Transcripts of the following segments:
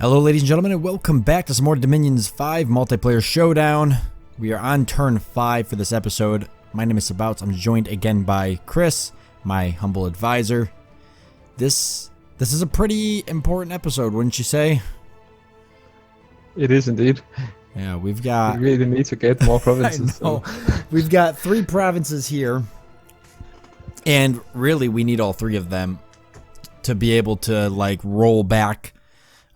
Hello ladies and gentlemen, and welcome back to some more Dominions 5 Multiplayer Showdown. We are on turn 5 for this episode. My name is Sabouts. I'm joined again by Chris, my humble advisor. This is a pretty important episode, wouldn't you say? It is indeed. Yeah, we've got... We really need to get more provinces. So. We've got 3 provinces here, and really we need all 3 of them to be able to, like, roll back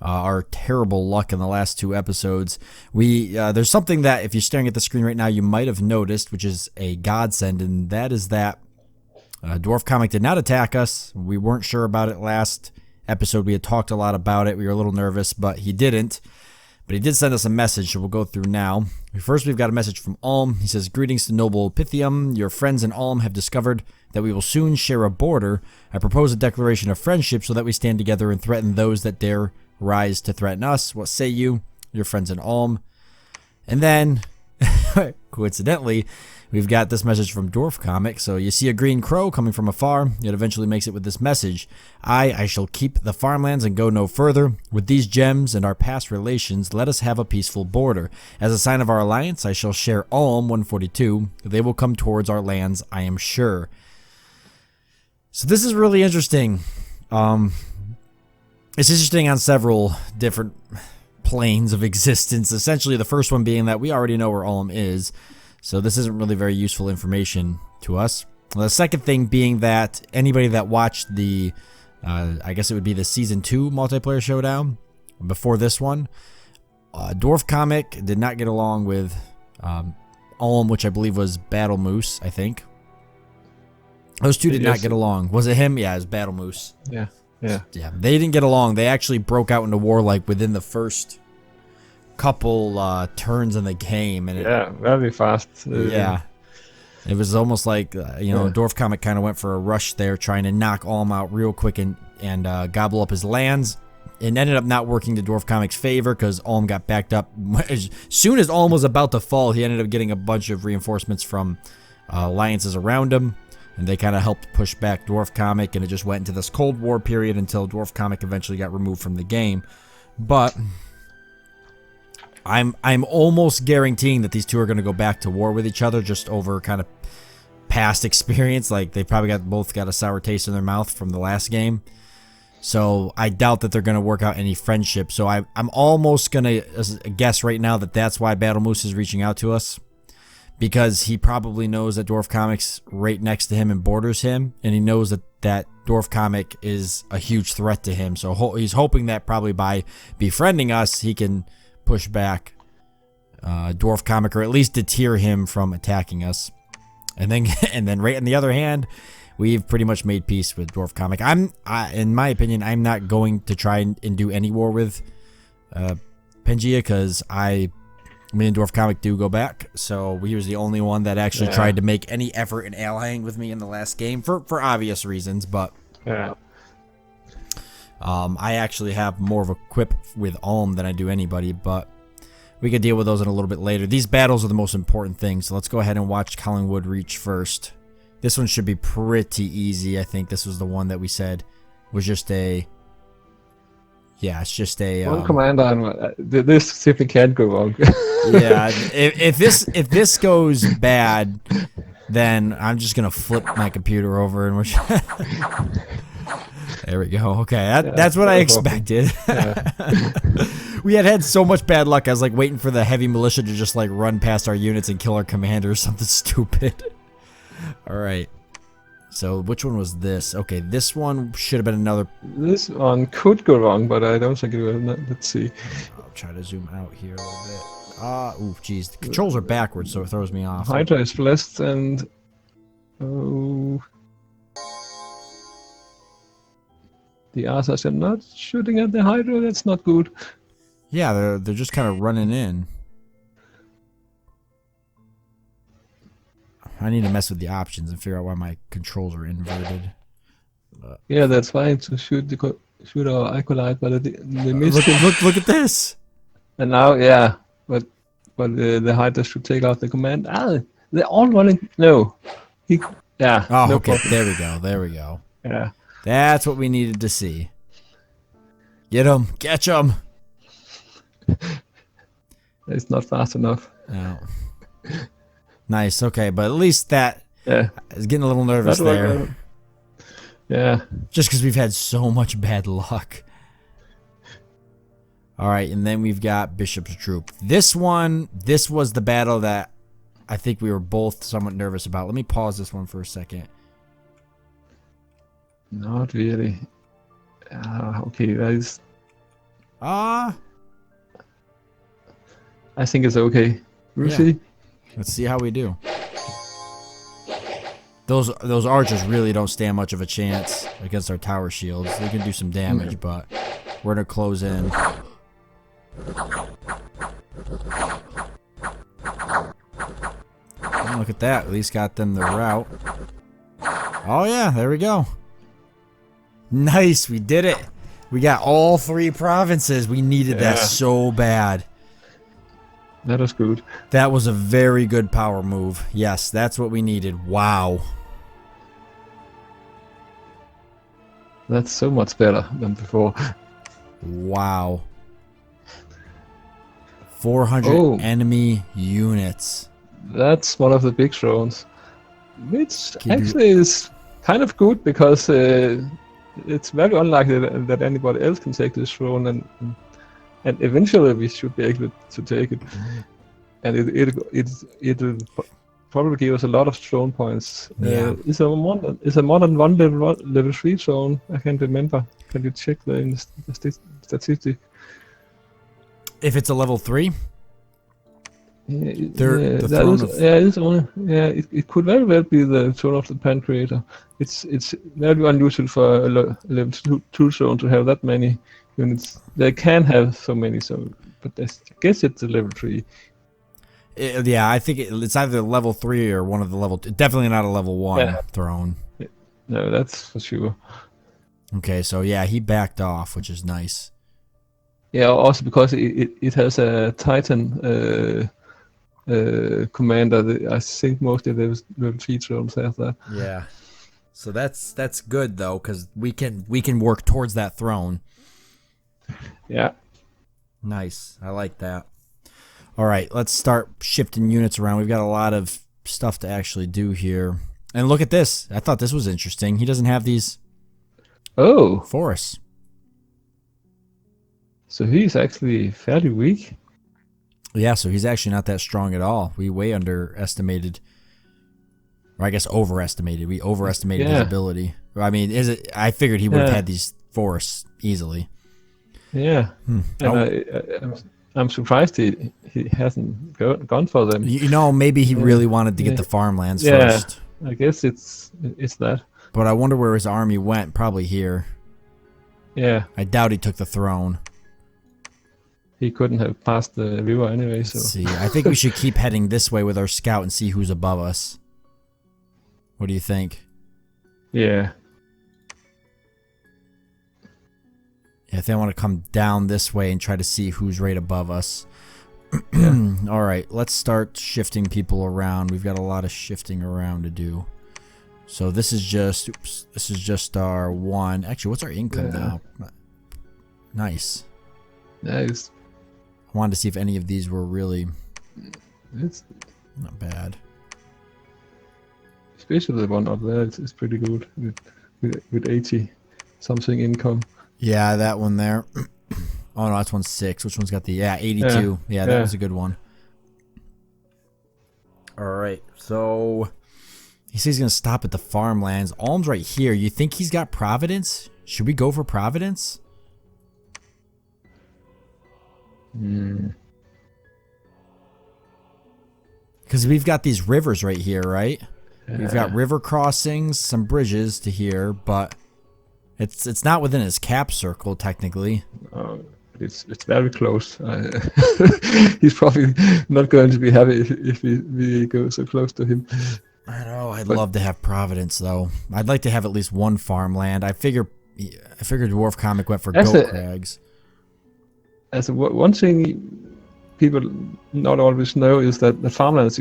our terrible luck in the last 2 episodes. There's something that, if you're staring at the screen right now, you might have noticed, which is a godsend, and that is that Dwarf Comic did not attack us. We weren't sure about it last episode. We had talked a lot about it. We were a little nervous, but he didn't. But he did send us a message, so we'll go through now. First, we've got a message from Ulm. He says, "Greetings to noble Pythium. Your friends in Ulm have discovered that we will soon share a border. I propose a declaration of friendship so that we stand together and threaten those that dare rise to threaten us. What say you, your friends in Ulm?" And then, coincidentally, we've got this message from Dwarf Comic. So you see a green crow coming from afar. It eventually makes it with this message. I shall keep the farmlands and go no further. With these gems and our past relations, let us have a peaceful border. As a sign of our alliance, I shall share Ulm 142. They will come towards our lands, I am sure. So this is really interesting. It's interesting on several different planes of existence. Essentially, the first one being that we already know where Ulm is, so this isn't really very useful information to us. The second thing being that anybody that watched the, I guess it would be the Season 2 Multiplayer Showdown before this one, Dwarf Comic did not get along with Ulm, which I believe was Battle Moose, I think. Those two did not get along. Was it him? Yeah, it was Battle Moose. Yeah. Yeah, they didn't get along. They actually broke out into war like within the first couple turns in the game, and yeah, very fast. Yeah, it was almost like Dwarf Comic kind of went for a rush there, trying to knock Ulm out real quick and gobble up his lands. It ended up not working to Dwarf Comic's favor because Ulm got backed up. As soon as Ulm was about to fall, he ended up getting a bunch of reinforcements from alliances around him. And they kind of helped push back Dwarf Comic, and it just went into this Cold War period until Dwarf Comic eventually got removed from the game. But I'm almost guaranteeing that these two are going to go back to war with each other just over kind of past experience. Like, they probably both got a sour taste in their mouth from the last game. So I doubt that they're going to work out any friendship. So I'm almost going to guess right now that that's why Battle Moose is reaching out to us. Because he probably knows that Dwarf Comic's right next to him and borders him, and he knows that Dwarf Comic is a huge threat to him. So he's hoping that probably by befriending us, he can push back Dwarf Comic, or at least deter him from attacking us. And then right on the other hand, we've pretty much made peace with Dwarf Comic. In my opinion, I'm not going to try and do any war with Pangea, because me and Dwarf Comic do go back, so he was the only one that actually tried to make any effort in allying with me in the last game for obvious reasons. But I actually have more of a quip with Ulm than I do anybody, but we can deal with those in a little bit later. These battles are the most important things, so let's go ahead and watch Collingwood Reach first. This one should be pretty easy. I think this was the one that we said was just a... Yeah, it's just a... One commander, and this simply can't go wrong. Yeah, if this goes bad, then I'm just gonna flip my computer over and there we go. Okay, that's what I expected. We had so much bad luck. I was like waiting for the heavy militia to just like run past our units and kill our commander or something stupid. All right. So which one was this? Okay, this one should have been another. This one could go wrong, but I don't think it will. Let's see. I'll try to zoom out here a little bit. Ooh, geez, the controls are backwards, so it throws me off. Hydra is blessed, and the Arthurs are not shooting at the Hydra. That's not good. Yeah, they're just kind of running in. I need to mess with the options and figure out why my controls are inverted. Yeah, that's fine to shoot our acolyte, but they missed him. Look at this. And now, yeah, but the Hydra should take out the command. They're all running. No, yeah. Oh, no okay. problem. There we go. Yeah. That's what we needed to see. Get him. Catch him. It's not fast enough. Oh. Nice. Okay, but at least that Yeah. is getting a little nervous That worked there. out. Yeah. Just because we've had so much bad luck. All right, and then we've got Bishop's Troop. This was the battle that I think we were both somewhat nervous about. Let me pause this one for a second. Not really. Okay, that is. Ah. I think it's okay. We'll Yeah. see. Let's see how we do. Those archers really don't stand much of a chance against our tower shields. They can do some damage, but we're gonna close in. Oh, look at that. At least got them the route. Oh yeah, there we go. Nice, we did it. We got all 3 provinces. We needed that so bad. That was good. That was a very good power move. Yes, that's what we needed. Wow. That's so much better than before. Wow. 400 enemy units. That's one of the big thrones. Which Can you- actually is kind of good because it's very unlikely that anybody else can take this throne, and eventually we should be able to take it. And it will probably give us a lot of throne points. Yeah. Is a more than one level 3 throne? I can't remember. Can you check the statistic? If it's a level 3, the that throne is, of- it's only, it could very well be the throne of the Pancreator. It's very unusual for a level 2 throne to have that many units. They can have so many, but I guess it's a level 3. yeah, I think it's either level 3 or one of the level. Definitely not a level 1 throne. No, that's for sure. Okay, so yeah, he backed off, which is nice. Yeah, also because it has a Titan commander. I think mostly the level 3 thrones have that. Yeah. So that's good though, because we can work towards that throne. Yeah. Nice. I like that. All right, let's start shifting units around. We've got a lot of stuff to actually do here. And look at this. I thought this was interesting. He doesn't have these forests. So he's actually fairly weak. Yeah, so he's actually not that strong at all. We way underestimated, or I guess overestimated. We overestimated his ability. I mean, I figured he would have had these forests easily. Yeah. And I'm surprised he hasn't gone for them. You know, maybe he really wanted to get the farmlands first. I guess it's that. But I wonder where his army went. Probably here. Yeah. I doubt he took the throne. He couldn't have passed the river anyway, so. Let's see, I think we should keep heading this way with our scout and see who's above us. What do you think? Yeah. Yeah, I think I want to come down this way and try to see who's right above us. All right, let's start shifting people around. We've got a lot of shifting around to do. So this is just our one. Actually, what's our income now? Nice. Nice. I wanted to see if any of these were really It's not bad. especially the one up there is pretty good with 80 something income. Yeah, that one there. Oh no, that's 1.6. Which one's got the 82? Yeah, that was a good one. All right, so he says he's gonna stop at the farmlands. Alm's right here. You think he's got Providence? Should we go for Providence? Because we've got these rivers right here, right? We've got river crossings, some bridges to here, but it's not within his cap circle technically. It's very close. He's probably not going to be happy if we go so close to him. I know. I'd love to have Providence though. I'd like to have at least one farmland. I figured Dwarf Comic went for Goat Crags. As one thing people not always know is that the farmlands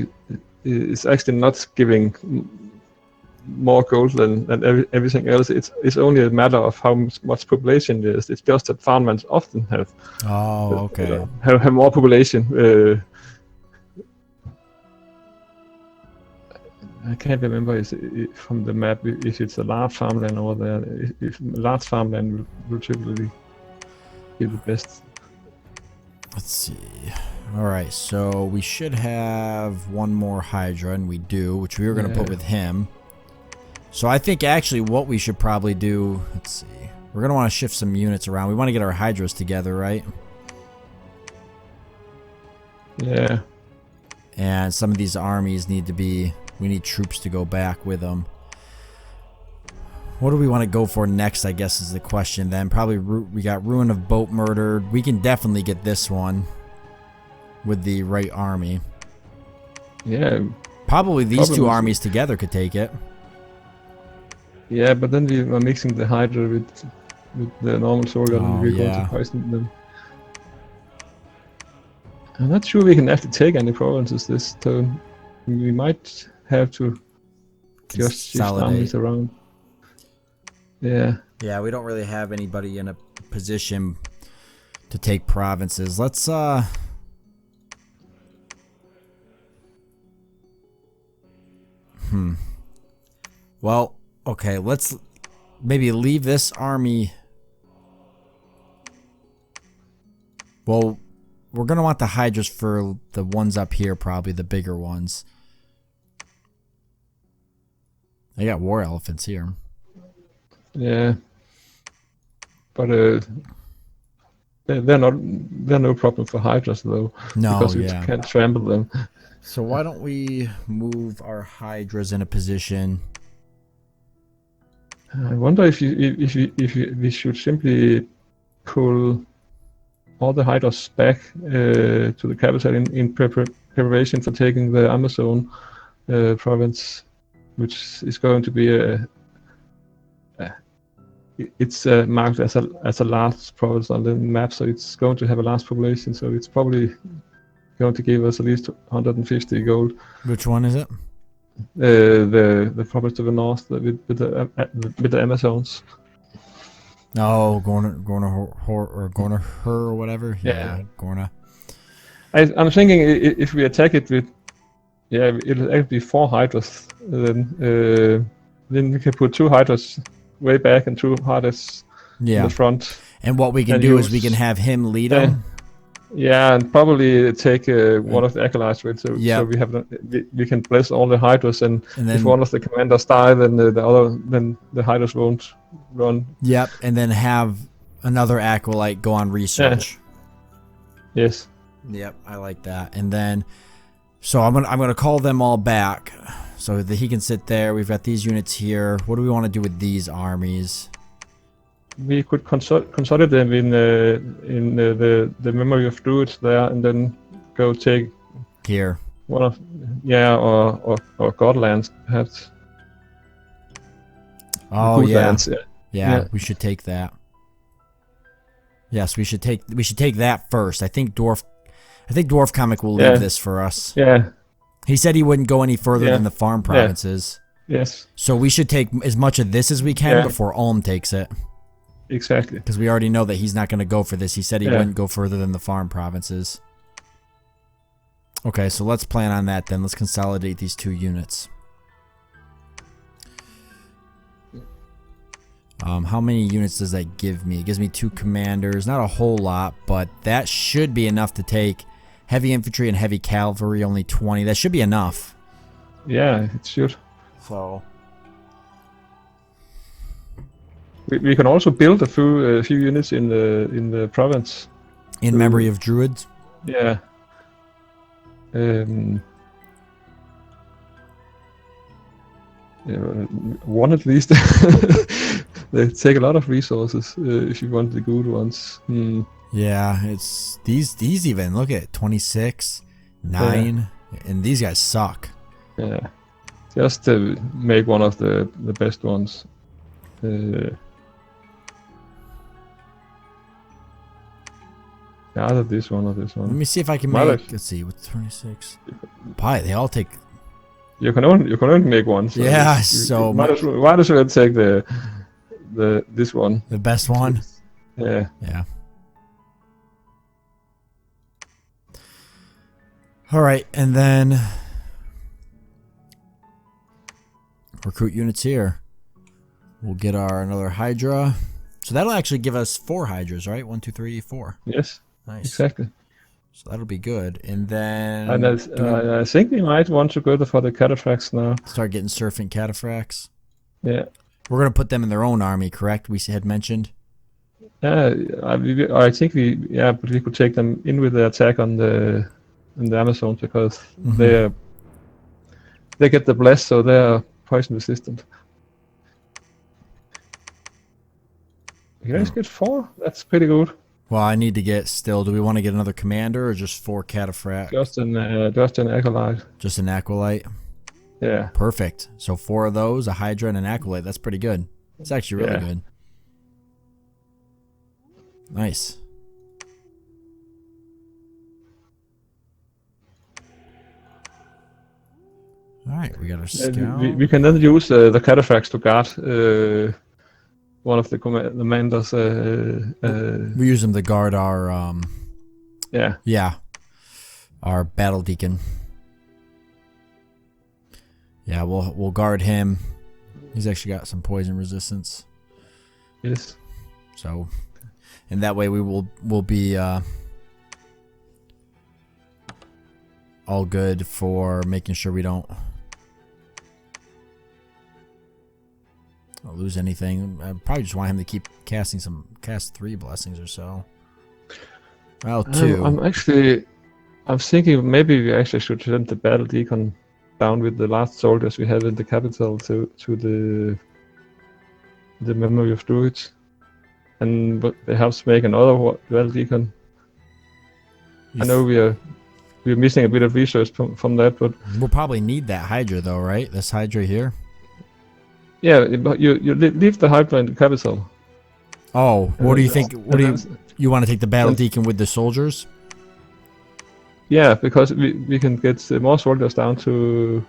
is actually not giving more gold than everything else. It's only a matter of how much population there is. It's just that farmlands often have okay. Have more population. I can't remember from the map if it's a large farmland over there. If large farmland will typically be the best. Let's see. All right, so we should have one more Hydra, and we do, which we were going to put with him. So I think actually what we should probably do, let's see. We're going to want to shift some units around. We want to get our Hydras together, right? Yeah. And some of these armies need to be, we need troops to go back with them. What do we want to go for next, I guess, is the question then. Probably we got Ruin of Boat Murdered. We can definitely get this one with the right army. Yeah. Probably these two armies together could take it. Yeah, but then we are mixing the Hydra with the normal soldier and we're going to poison them. I'm not sure we can actually take any provinces this turn. We might have to just shift armies around. Yeah. Yeah, we don't really have anybody in a position to take provinces. Let's Well, okay, let's maybe leave this army. Well, we're going to want the Hydras for the ones up here, probably the bigger ones. They got war elephants here. Yeah. But they're no problem for Hydras though. No, because we can't trample them. So why don't we move our Hydras in a position? I wonder if we should simply pull all the Hydras back to the capital in preparation for taking the Amazon province, which is going to be it's marked as a large province on the map, so it's going to have a large population. So it's probably going to give us at least 150 gold. Which one is it? The province to the north with the Amazons. Oh, Gorna or whatever. Yeah, Gorna. I'm thinking if we attack it with, it'll actually be 4 Hydras. Then we can put 2 Hydras way back and 2 Hydras in the front. And what we can do is we can have him lead them. Yeah, and probably take one of the acolytes with, so we can bless all the Hydras, and then, if one of the commanders die, then the Hydras won't run. Yep, and then have another acolyte go on research. Yeah. Yes. Yep, I like that. And then, so I'm gonna call them all back, so that he can sit there. We've got these units here. What do we want to do with these armies? We could consolidate them in the memory of druids there, and then go take here one of or Godlands perhaps. Oh lands, yeah, we should take that. Yes, we should take that first. I think Dwarf Comic will leave this for us. Yeah. He said he wouldn't go any further than the farm provinces. Yes. So we should take as much of this as we can before Ulm takes it. Exactly. Because we already know that he's not going to go for this. He said he wouldn't go further than the farm provinces. Okay, so let's plan on that then. Let's consolidate these 2 units. How many units does that give me? It gives me 2 commanders. Not a whole lot, but that should be enough to take heavy infantry and heavy cavalry. Only 20. That should be enough. Yeah, it should. So we can also build a few units in the province. In memory of druids. Yeah. One at least. They take a lot of resources if you want the good ones. Yeah, it's these even. Look at it, 26, 9, and these guys suck. Yeah, just to make one of the best ones. Either this one or this one. Let me see if I can make. Let's see, with 26. They all take you can only make one. So Yeah, you so might as well take this one. the best one. Yeah. Yeah. All right, and then recruit units here. We'll get another Hydra. So that'll actually give us 4 Hydras, right? 1, 2, 3, 4. Yes. Nice. Exactly. So that'll be good. And then And I think we might want to go for the cataphracts now. start getting Serpent Cataphracts. Yeah. We're gonna put them in their own army, correct? We had mentioned. I think but we could take them in with the attack on the Amazons because they get the bless, so they're poison resistant. You guys get 4? That's pretty good. Well, I need to get still. Do we want to get another commander or just 4 Cataphract? Just an acolyte. Just an acolyte. Yeah. Perfect. So 4 of those, a Hydra and an acolyte. That's pretty good. It's actually really good. Nice. All right, we got our scout. We can then use the cataphracts to guard one of the commanders. We use them to guard our our battle deacon. Yeah, we'll guard him. He's actually got some poison resistance. Yes. So, and that way we'll be all good for making sure we don't lose anything. I probably just want him to keep cast 3 blessings or so. Well, 2. I'm thinking maybe we actually should send the battle deacon down with the last soldiers we have in the capital to the memory of druids, and perhaps make another battle deacon. I know we're missing a bit of research from that, but we'll probably need that Hydra though, right? This Hydra here. Yeah, but you leave the Hydra in the capital. Oh, what do you think? You want to take the battle deacon with the soldiers? Yeah, because we can get more soldiers down to.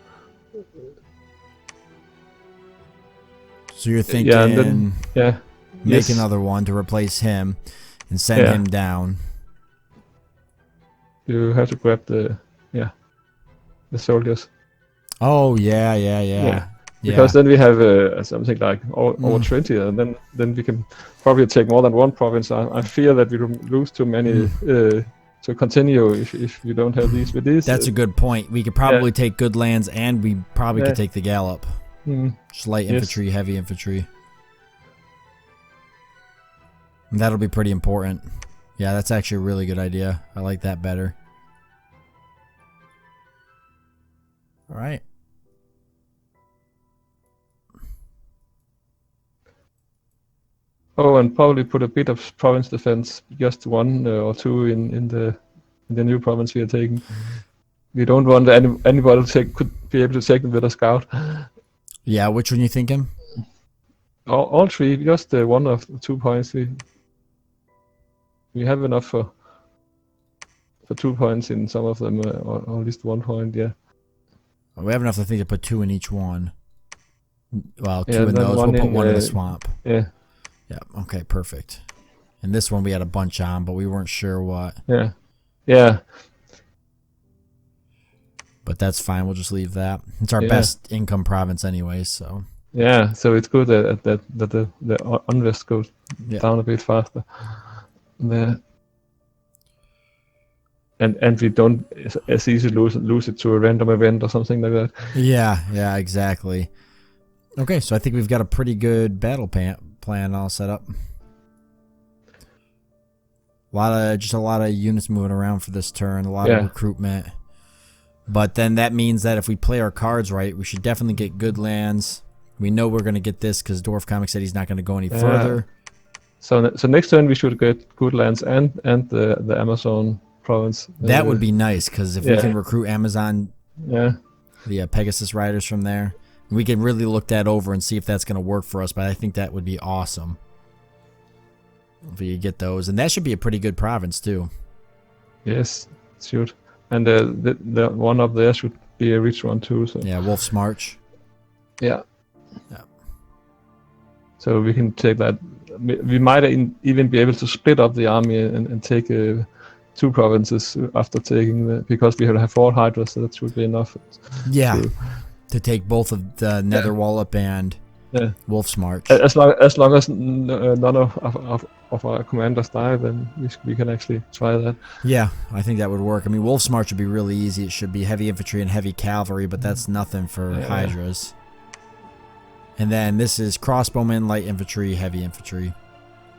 So you're thinking, make yes. another one to replace him, and send him down. You have to grab the soldiers. Oh yeah. Because then we have something like over 20, and then we can probably take more than one province. I fear that we will lose too many to continue if you don't have these with these. That's a good point. We could probably take good lands, and we probably could take the gallop. Just light infantry, heavy infantry. And that'll be pretty important. Yeah, that's actually a really good idea. I like that better. All right. Oh, and probably put a bit of province defense, just 1 or 2 in the new province we are taking. We don't want anybody could be able to take them with a scout. Yeah, which one you thinking? All 3, just 1 or 2 points. We have enough for 2 points in some of them, or at least 1 point. Yeah. We have enough, I think, to put 2 in each one. Well, 2 in those. We'll put 1 in the swamp. Yeah. Yeah. Okay. Perfect. And this one we had a bunch on, but we weren't sure what. Yeah. Yeah. But that's fine. We'll just leave that. It's our best income province anyway, so. Yeah. So it's good that the unrest goes down a bit faster. There. And we don't as easily lose it to a random event or something like that. Yeah, exactly. Okay, so I think we've got a pretty good battle plan all set up. A lot of units moving around for this turn, a lot of recruitment. But then that means that if we play our cards right, we should definitely get good lands. We know we're going to get this because Dwarf Comic said he's not going to go any further. So next turn we should get good lands and the Amazon province. That would be nice because if we can recruit Amazon, the Pegasus riders from there, we can really look that over and see if that's going to work for us. But I think that would be awesome if we could get those, and that should be a pretty good province too. Yes, it should. And the one up there should be a rich one too. So Yeah, Wolf's March. yeah. Yeah. So we can take that. We might even be able to split up the army and take 2 provinces after taking because we have 4 hydras, so that should be enough. Yeah, to take both of the Nether Wallop and Wolf's March. As long as none of our commanders die, then we can actually try that. Yeah, I think that would work. I mean, Wolf's March would be really easy. It should be heavy infantry and heavy cavalry, but that's nothing for hydras. And then this is crossbowmen, light infantry, heavy infantry.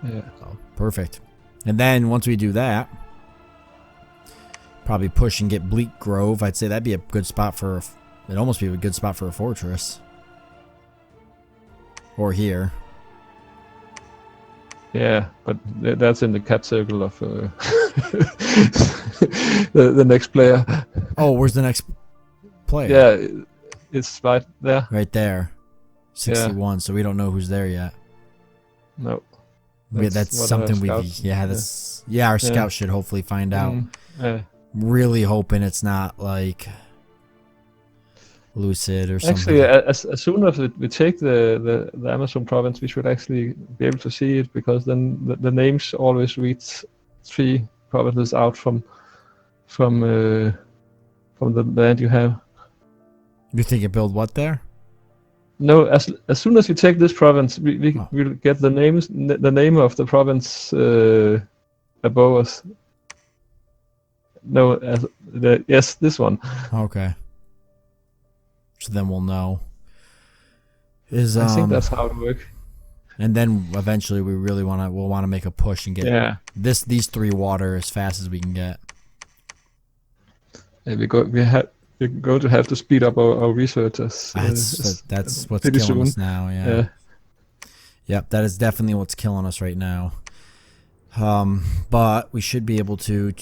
Yeah. So, perfect. And then once we do that, probably push and get Bleak Grove. I'd say that'd be a good spot for... It'd almost be a good spot for a fortress. Or here. Yeah, but that's in the cat circle of the next player. Oh, where's the next player? Yeah, it's right there. Right there. 61, so we don't know who's there yet. No. That's something we... Yeah, that's... Yeah, our scouts should hopefully find out. Really hoping it's not like... Lucid or something. Actually, as soon as we take the Amazon province, we should actually be able to see it, because then the names always read 3 provinces out from the land you have. You think it build what there? No, as soon as you take this province, we'll get the name of the province above us. No, yes, this one. Okay. So then we'll know. I think that's how it works. And then eventually we'll want to make a push and get these 3 water as fast as we can get. Yeah, we're going to have to speed up our research. That's what's killing us now. Yeah. Yep, that is definitely what's killing us right now. But we should be able to.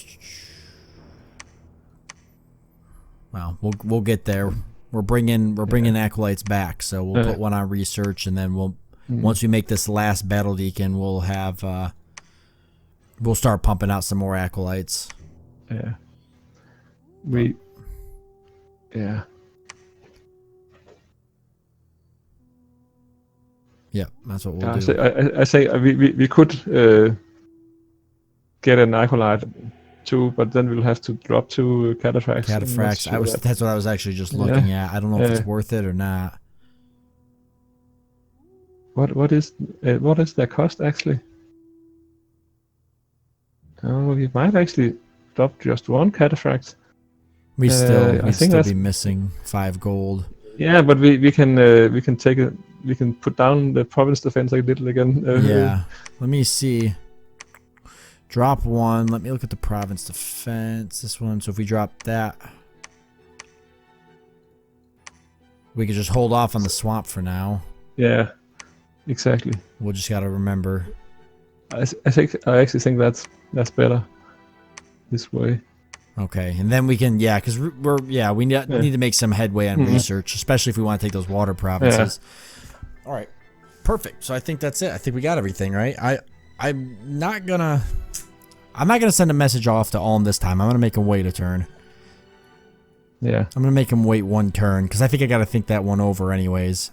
Well, we'll get there. We're bringing acolytes back, so we'll put one on research, and then once we make this last battle deacon, we'll have we'll start pumping out some more acolytes. Yeah. Yeah, that's what we'll do. I say we could get an acolyte too, but then we'll have to drop 2 cataphracts. That's what I was actually just looking at. I don't know if it's worth it or not. What is their cost actually? Oh, we might actually drop just 1 cataphract. We'd still be missing 5 gold. Yeah, but we can take it. We can put down the province defense like little again. Yeah. Let me see. Drop 1. Let me look at the province defense. This one. So if we drop that, we could just hold off on the swamp for now. Yeah, exactly. We'll just gotta remember. I actually think that's better this way. Okay, and then we can because we need to make some headway on research, especially if we want to take those water provinces. Yeah. All right, perfect. So I think that's it. I think we got everything right. I'm not gonna send a message off to Ulm this time. I'm gonna make him wait a turn. Yeah. I'm gonna make him wait 1 turn because I think I gotta think that one over anyways.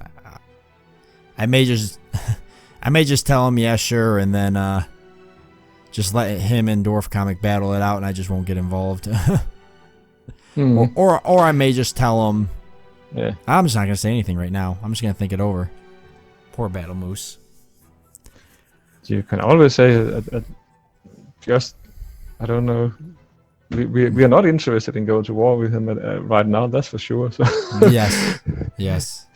I may just tell him yeah sure, and then just let him and Dwarf Comic battle it out, and I just won't get involved. Or I may just tell him. Yeah. I'm just not gonna say anything right now. I'm just gonna think it over. Poor Battle Moose. You can always say just I don't know. We are not interested in going to war with him right now. That's for sure. So. Yes.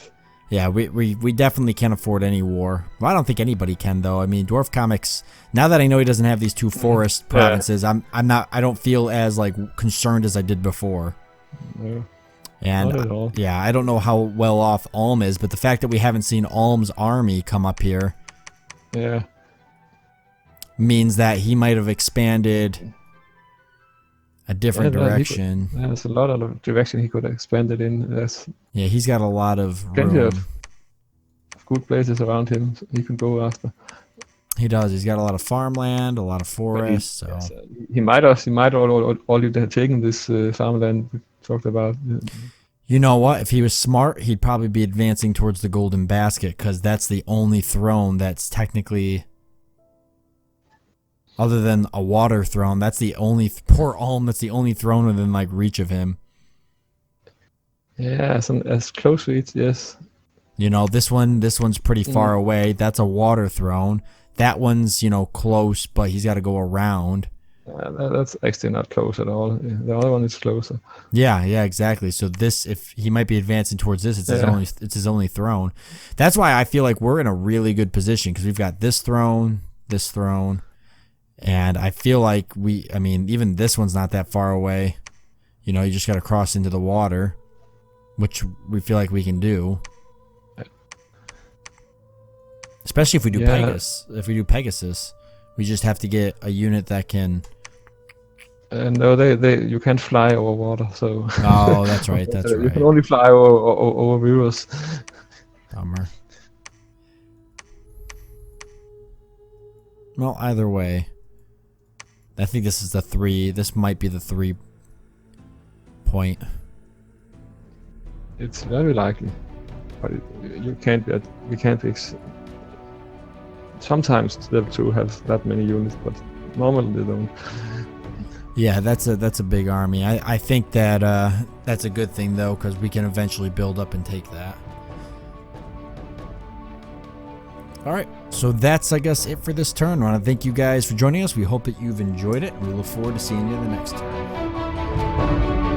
Yeah, we definitely can't afford any war. Well, I don't think anybody can though. I mean, Dwarf Comics. Now that I know he doesn't have these 2 forest provinces, I don't feel as concerned as I did before. No, and not at all. Yeah, I don't know how well off Ulm is, but the fact that we haven't seen Ulm's army come up here, means that he might have expanded a different direction. There's a lot of direction he could have expanded in. Yeah, he's got a lot of plenty room. of good places around him he can go after. He does. He's got a lot of farmland, a lot of forest. He might already have taken this farmland we talked about. You know what? If he was smart, he'd probably be advancing towards the golden basket, because that's the only throne that's technically, other than a water throne, that's the only, poor Alm, that's the only throne within like reach of him. Yeah, as close reach, yes. You know, this one's pretty far away. That's a water throne. That one's, you know, close, but he's got to go around. That's actually not close at all. The other one is closer. Yeah, exactly. So this, if he might be advancing towards this, it's his only throne. That's why I feel like we're in a really good position, because we've got this throne, and I feel like I mean, even this one's not that far away. You know, you just got to cross into the water, which we feel like we can do. Especially if we do Pegasus. If we do Pegasus, we just have to get a unit that can. No, you can't fly over water, so. Oh, that's right. That's right. You can only fly over rivers. Bummer. Well, either way, I think this is the 3. This might be the 3 point. It's very likely, but we can't be. Sometimes level 2 have that many units, but normally they don't. Yeah, that's a big army. I think that that's a good thing though, because we can eventually build up and take that. All right, so that's, I guess, it for this turn. I want to thank you guys for joining us. We hope that you've enjoyed it, and we look forward to seeing you in the next turn.